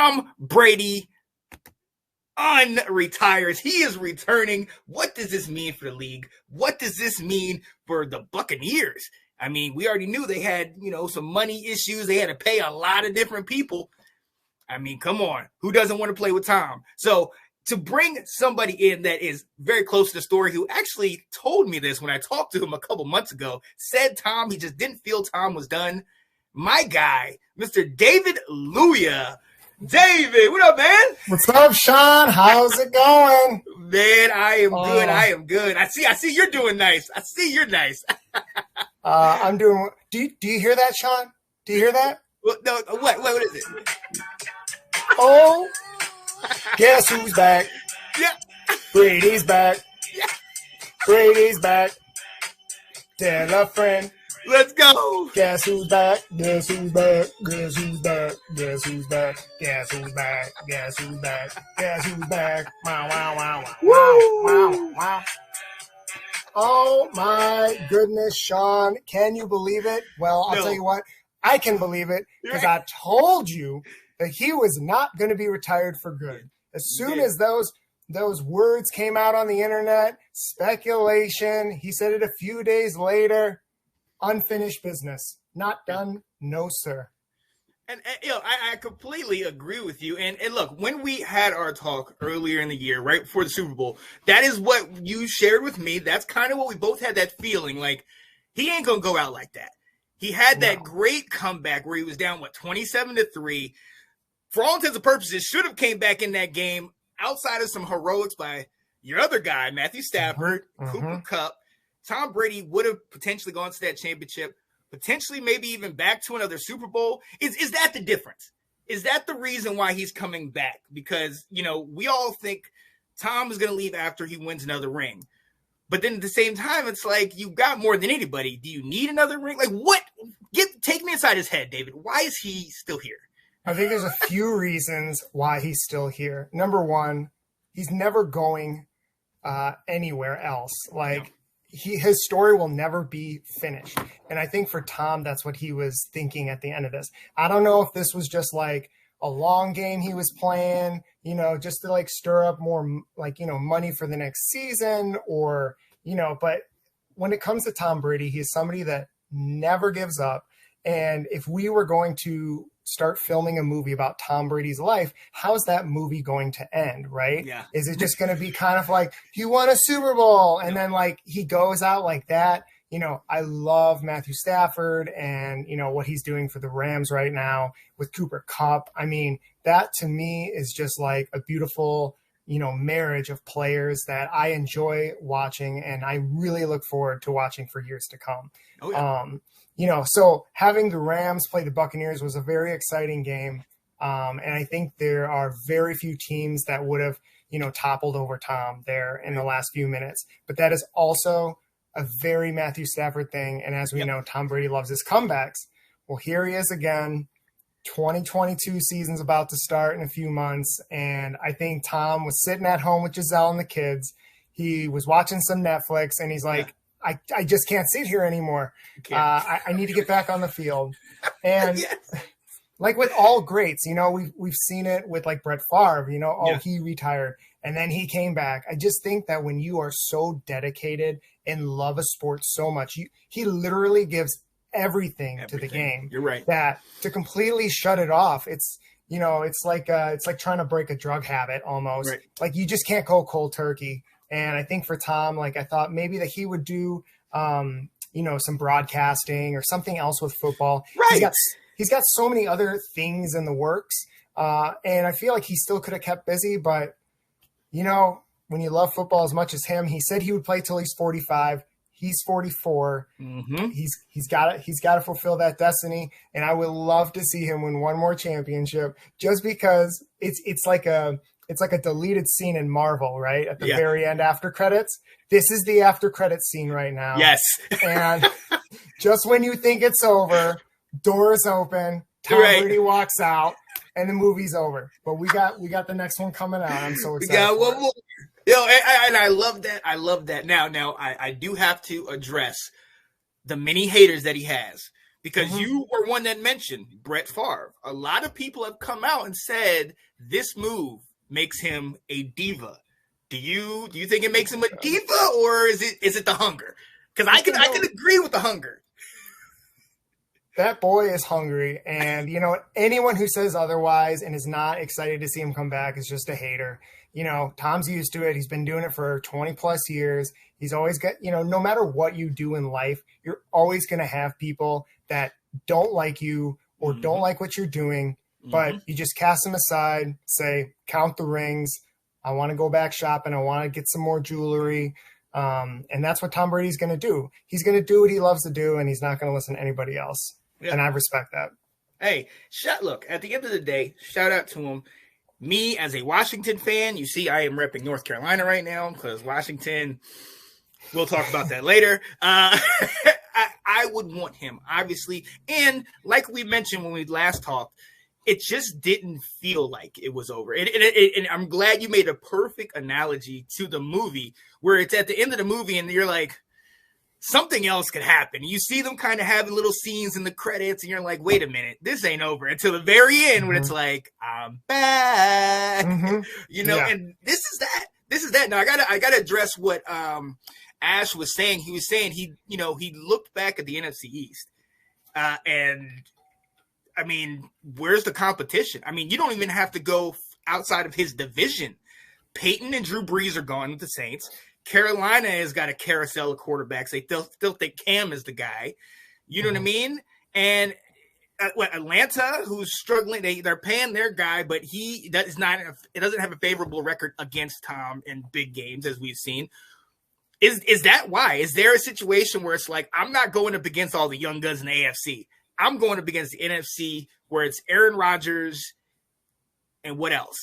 Tom Brady unretires. He is returning. What does this mean for the league? What does this mean for the Buccaneers? I mean, we already knew they had, some money issues. They had to pay a lot of different people. I mean, come on. Who doesn't want to play with Tom? So to bring somebody in that is very close to the story, who actually told me this when I talked to him a couple months ago, said Tom, he just didn't feel Tom was done. My guy, Mr. David Luea. David, what up, man? What's up, Sean? How's it going? Man, I am good. I am good. I see you're doing nice. I see you're nice. I'm doing. Do you hear that, Sean? Do you hear that? What is it? Oh, guess who's back? Yeah. Brady's back. Yeah. Brady's back. Tell a friend. Let's go. Guess who's back? Guess who's back? Guess who's back? Guess who's back? Guess who's back? Guess who's back? Guess who's back? Wow, wow, wow, wow, wow, wow. Oh my goodness, Sean. Can you believe it? Well, I'll tell you what. I can believe it because I told you that he was not going to be retired for good. As soon as those words came out on the internet, speculation, he said it a few days later. Unfinished business. Not done. No, sir. And I completely agree with you. And look, when we had our talk earlier in the year, right before the Super Bowl, that is what you shared with me. That's kind of what we both had, that feeling like he ain't going to go out like that. He had that great comeback where he was down, 27-3. For all intents and purposes, should have came back in that game outside of some heroics by your other guy, Matthew Stafford, Cooper Kupp. Tom Brady would have potentially gone to that championship, potentially maybe even back to another Super Bowl. Is that the difference? Is that the reason why he's coming back? Because, we all think Tom is going to leave after he wins another ring. But then at the same time, it's like, you got more than anybody. Do you need another ring? Like, what? Take me inside his head, David. Why is he still here? I think there's a few reasons why he's still here. Number one, he's never going anywhere else. His story will never be finished. And I think for Tom, that's what he was thinking at the end of this. I don't know if this was just like a long game he was playing, just to stir up more money for the next season or, but when it comes to Tom Brady, he's somebody that never gives up. And if we were going to start filming a movie about Tom Brady's life, how's that movie going to end, right? Yeah. Is it just going to be kind of like he won a Super Bowl and then he goes out like that? I love Matthew Stafford and, what he's doing for the Rams right now with Cooper Kupp. I mean, that to me is just like a beautiful, marriage of players that I enjoy watching and I really look forward to watching for years to come. Oh, yeah. So having the Rams play the Buccaneers was a very exciting game. And I think there are very few teams that would have, toppled over Tom there in the last few minutes. But that is also a very Matthew Stafford thing. And as we know, Tom Brady loves his comebacks. Well, here he is again. 2022 season's about to start in a few months. And I think Tom was sitting at home with Giselle and the kids. He was watching some Netflix and he's like, I just can't sit here anymore. I need to get back on the field. And like with all greats, we've seen it with Brett Favre, he retired and then he came back. I just think that when you are so dedicated and love a sport so much, he literally gives everything to the game. You're right. That to completely shut it off, it's like trying to break a drug habit almost. Right. Like you just can't go cold turkey. And I think for Tom, I thought maybe that he would do, some broadcasting or something else with football. Right. He's got so many other things in the works. And I feel like he still could have kept busy, but when you love football as much as him, he said he would play till he's 45. He's 44. Mm-hmm. He's got to fulfill that destiny. And I would love to see him win one more championship just because it's like a deleted scene in Marvel, right? At the very end after credits. This is the after credits scene right now. Yes. And just when you think it's over, doors open, Tom Brady walks out, and the movie's over. But we got the next one coming out. I'm so excited. We got one more. And I love that. I love that. Now I do have to address the many haters that he has because you were one that mentioned Brett Favre. A lot of people have come out and said this move makes him a diva. Do you think it makes him a diva, or is it the hunger? Because I can agree with the hunger. That boy is hungry, and anyone who says otherwise and is not excited to see him come back is just a hater. Tom's used to it. He's been doing it for 20 plus years. He's always got, no matter what you do in life, you're always going to have people that don't like you or don't like what you're doing, but you just cast them aside, say, count the rings. I want to go back shopping. I want to get some more jewelry. And that's what Tom Brady's going to do. He's going to do what he loves to do, and he's not going to listen to anybody else. Yeah. And I respect that. Hey, look, at the end of the day, shout out to him. Me, as a Washington fan, you see I am repping North Carolina right now because Washington, we'll talk about that later. I would want him, obviously. And like we mentioned when we last talked, it just didn't feel like it was over. And I'm glad you made a perfect analogy to the movie where it's at the end of the movie and you're like, something else could happen. You see them kind of having little scenes in the credits and you're like, wait a minute, this ain't over until the very end when it's like, I'm back, and this is that. Now I gotta address what, Ash was saying. He was saying he looked back at the NFC East, and I mean, where's the competition? I mean, you don't even have to go outside of his division. Peyton and Drew Brees are gone with the Saints. Carolina has got a carousel of quarterbacks. They still think Cam is the guy. You know what I mean? And Atlanta, who's struggling, they're paying their guy, but it doesn't have a favorable record against Tom in big games, as we've seen. Is that why? Is there a situation where it's like, I'm not going up against all the young guns in the AFC. I'm going up against the NFC where it's Aaron Rodgers and what else?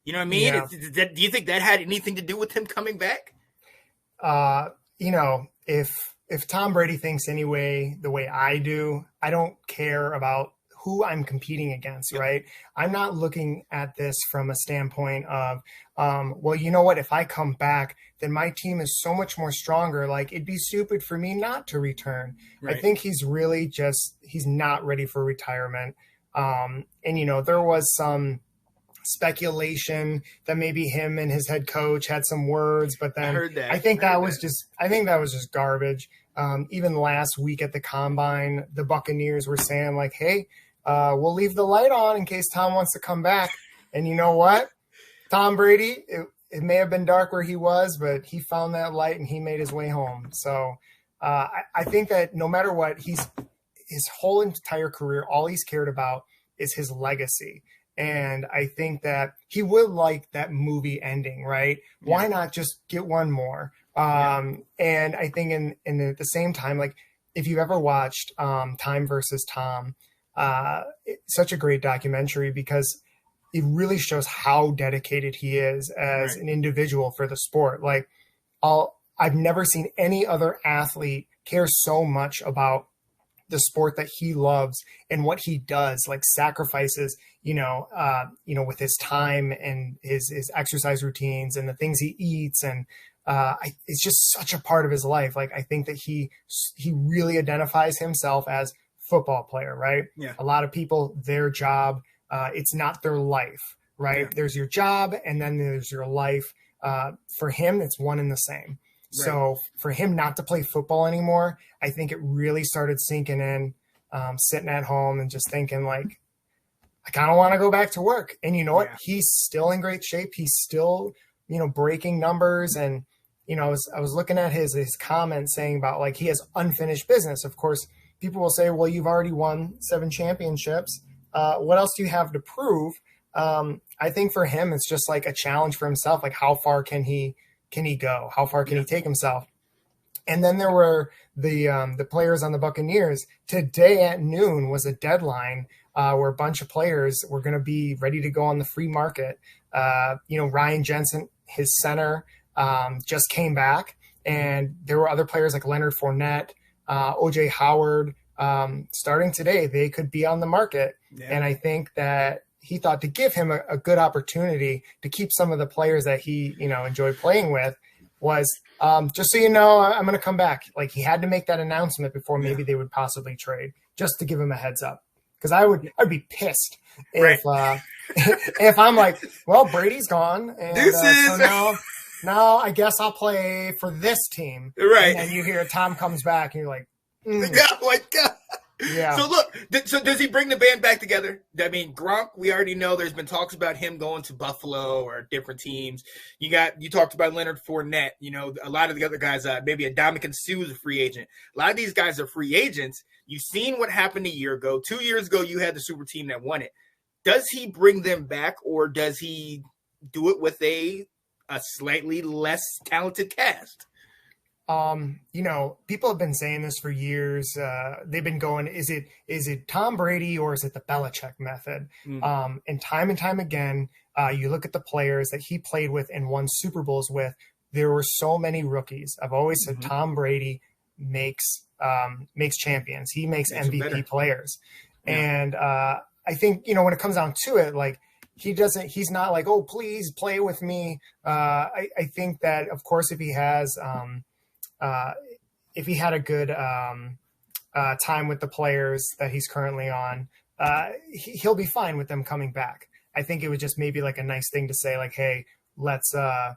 You know what I mean? Yeah. Do you think that had anything to do with him coming back? If Tom Brady thinks anyway, the way I do, I don't care about who I'm competing against, right? I'm not looking at this from a standpoint of, well, you know what? If I come back, then my team is so much more stronger. Like, it'd be stupid for me not to return. Right. I think he's really he's not ready for retirement. There was some speculation that maybe him and his head coach had some words, but then I think that was just garbage. Even last week at the Combine, the Buccaneers were saying like, hey, we'll leave the light on in case Tom wants to come back. And you know what? Tom Brady, it may have been dark where he was, but he found that light and he made his way home. So I think that no matter what, his whole entire career, all he's cared about is his legacy. And I think that he would like that movie ending, right? Yeah. Why not just get one more? And I think in at the same time, like if you've ever watched Time versus Tom, it's such a great documentary because it really shows how dedicated he is as an individual for the sport. Like I've never seen any other athlete care so much about the sport that he loves and what he does, like sacrifices, with his time and his exercise routines and the things he eats. And it's just such a part of his life. Like, I think that he really identifies himself as football player, right? Yeah. A lot of people, their job, it's not their life, right? Yeah. There's your job and then there's your life. For him, it's one and the same. Right. So for him not to play football anymore, I think it really started sinking in, sitting at home and just thinking like, I kind of want to go back to work. And you know what? He's still in great shape. He's still, breaking numbers. And, I was looking at his comments saying about like, he has unfinished business. Of course, people will say, well, you've already won 7 championships. What else do you have to prove? I think for him, it's just like a challenge for himself. Like, how far can he go? How far can he take himself? And then there were the players on the Buccaneers. Today at noon was a deadline where a bunch of players were going to be ready to go on the free market. Ryan Jensen, his center, just came back. And there were other players like Leonard Fournette, O.J. Howard. Starting today, they could be on the market. Yeah. And I think that he thought to give him a good opportunity to keep some of the players that he, enjoyed playing with was just so you know, I'm going to come back. Like, he had to make that announcement before maybe they would possibly trade. just to give him a heads up. Because I'd be pissed if I'm like, well, Brady's gone, and so now I guess I'll play for this team. Right. And you hear Tom comes back, and you're like, oh my God. Yeah. So look, so does he bring the band back together? I mean, Gronk, we already know there's been talks about him going to Buffalo or different teams. You talked about Leonard Fournette. A lot of the other guys, maybe Ndamukong Suh is a free agent. A lot of these guys are free agents. You've seen what happened a year ago. 2 years ago, you had the super team that won it. Does he bring them back, or does he do it with a slightly less talented cast? People have been saying this for years. They've been going, is it Tom Brady or is it the Belichick method? And time again, you look at the players that he played with and won Super Bowls with. There were so many rookies. I've always said Tom Brady makes champions. He makes MVP players. Yeah. And I think, when it comes down to it, like, he's not like, oh, please play with me. I think that, of course, if he had a good time with the players that he's currently on, he'll be fine with them coming back. I think it was just maybe like a nice thing to say, like, hey, let's I'm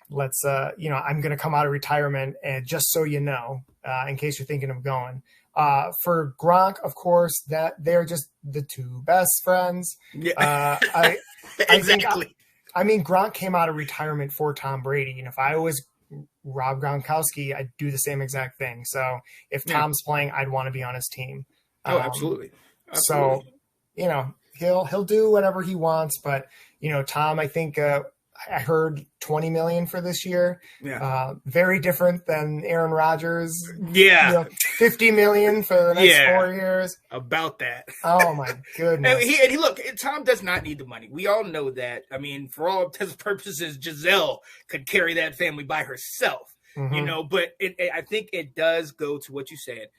going to come out of retirement, and just so you know, in case you're thinking of going. For Gronk, of course, that they're just the two best friends. Yeah. Exactly. I mean, Gronk came out of retirement for Tom Brady, and if I was Rob Gronkowski, I'd do the same exact thing. So if Tom's playing, I'd want to be on his team. Absolutely. So, he'll do whatever he wants, but Tom, I think, I heard $20 million for this year. Yeah. Very different than Aaron Rodgers. Yeah. $50 million for the next 4 years. About that. Oh my goodness. And look, Tom does not need the money. We all know that. I mean, for all intents and purposes, Giselle could carry that family by herself. But I think it does go to what you said.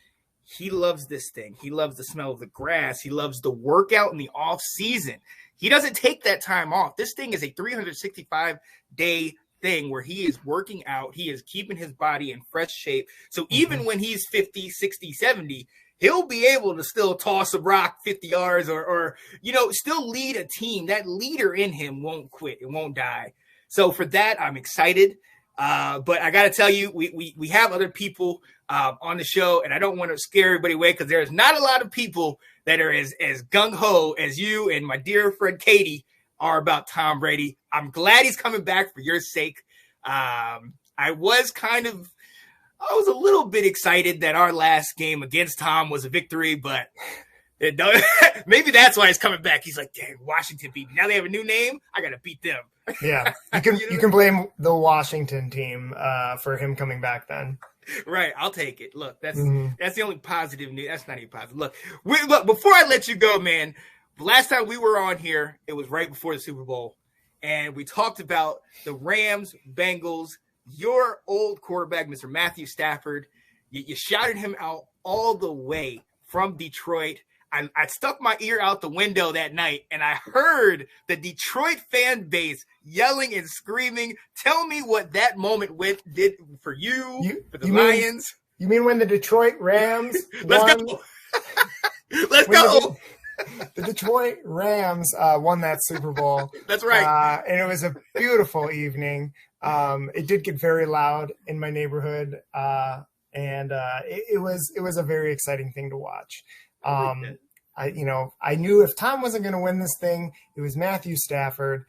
He loves this thing. He loves the smell of the grass. He loves the workout in the off season. He doesn't take that time off. This thing is a 365-day thing where he is working out. He is keeping his body in fresh shape. So even when he's 50, 60, 70, he'll be able to still toss a rock 50 yards or still lead a team. That leader in him won't quit. It won't die. So for that, I'm excited. But I got to tell you, we have other people on the show, and I don't want to scare everybody away because there's not a lot of people that are as gung-ho as you and my dear friend Katie are about Tom Brady. I'm glad he's coming back for your sake. I was a little bit excited that our last game against Tom was a victory, but maybe that's why he's coming back. He's like, dang, Washington beat me. Now they have a new name. I got to beat them. Yeah, you can blame the Washington team for him coming back then. Right, I'll take it. Look, that's the only positive news. That's not even positive. Look, before I let you go, man, the last time we were on here, it was right before the Super Bowl, and we talked about the Rams, Bengals, your old quarterback, Mr. Matthew Stafford. You shouted him out all the way from Detroit. I stuck my ear out the window that night, and I heard the Detroit fan base yelling and screaming. Tell me what that moment did for you for the Lions. You mean when the Detroit Rams Let's go. Let's go. The Detroit Rams won that Super Bowl. That's right. And it was a beautiful evening. It did get very loud in my neighborhood, and it was a very exciting thing to watch. I knew if Tom wasn't going to win this thing, it was Matthew Stafford,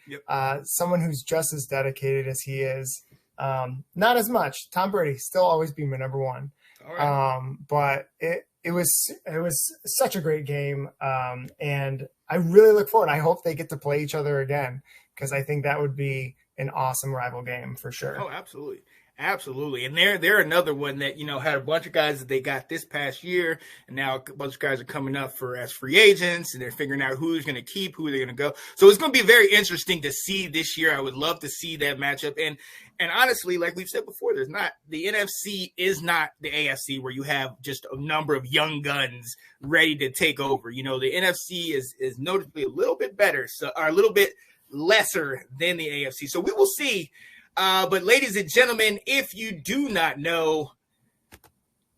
someone who's just as dedicated as he is. Not as much. Tom Brady still always be my number one. All right. But it was such a great game, and I really look forward. I hope they get to play each other again because I think that would be an awesome rival game for sure. Oh, absolutely. Absolutely. And they're another one that, had a bunch of guys that they got this past year. And now a bunch of guys are coming up as free agents, and they're figuring out who's going to keep, who they're going to go. So it's going to be very interesting to see this year. I would love to see that matchup. And honestly, like we've said before, the NFC is not the AFC where you have just a number of young guns ready to take over. The NFC is notably a little bit better, or a little bit lesser than the AFC. So we will see. But ladies and gentlemen, if you do not know,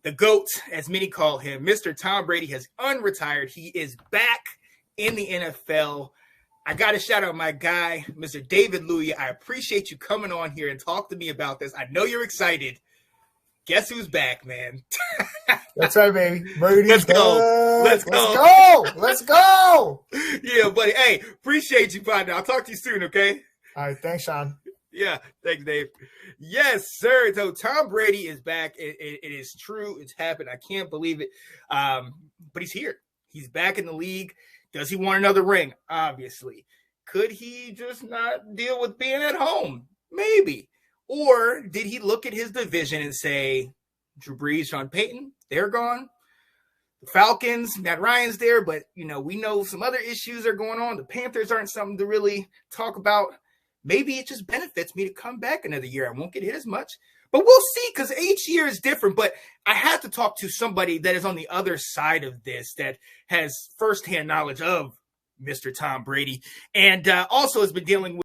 the GOAT, as many call him, Mr. Tom Brady has unretired. He is back in the NFL. I got to shout out my guy, Mr. David Luea. I appreciate you coming on here and talk to me about this. I know you're excited. Guess who's back, man? That's right, baby. Brady's Let's go. back. Let's go. Let's go. Let's go. Yeah, buddy. Hey, appreciate you, partner. I'll talk to you soon, okay? All right. Thanks, Sean. Yeah, thanks, Dave. Yes, sir. So Tom Brady is back. It is true. It's happened. I can't believe it. But he's here. He's back in the league. Does he want another ring? Obviously. Could he just not deal with being at home? Maybe. Or did he look at his division and say, Drew Brees, Sean Payton, they're gone. The Falcons, Matt Ryan's there, but, we know some other issues are going on. The Panthers aren't something to really talk about. Maybe it just benefits me to come back another year. I won't get hit as much. But we'll see, because each year is different. But I have to talk to somebody that is on the other side of this, that has firsthand knowledge of Mr. Tom Brady, and also has been dealing with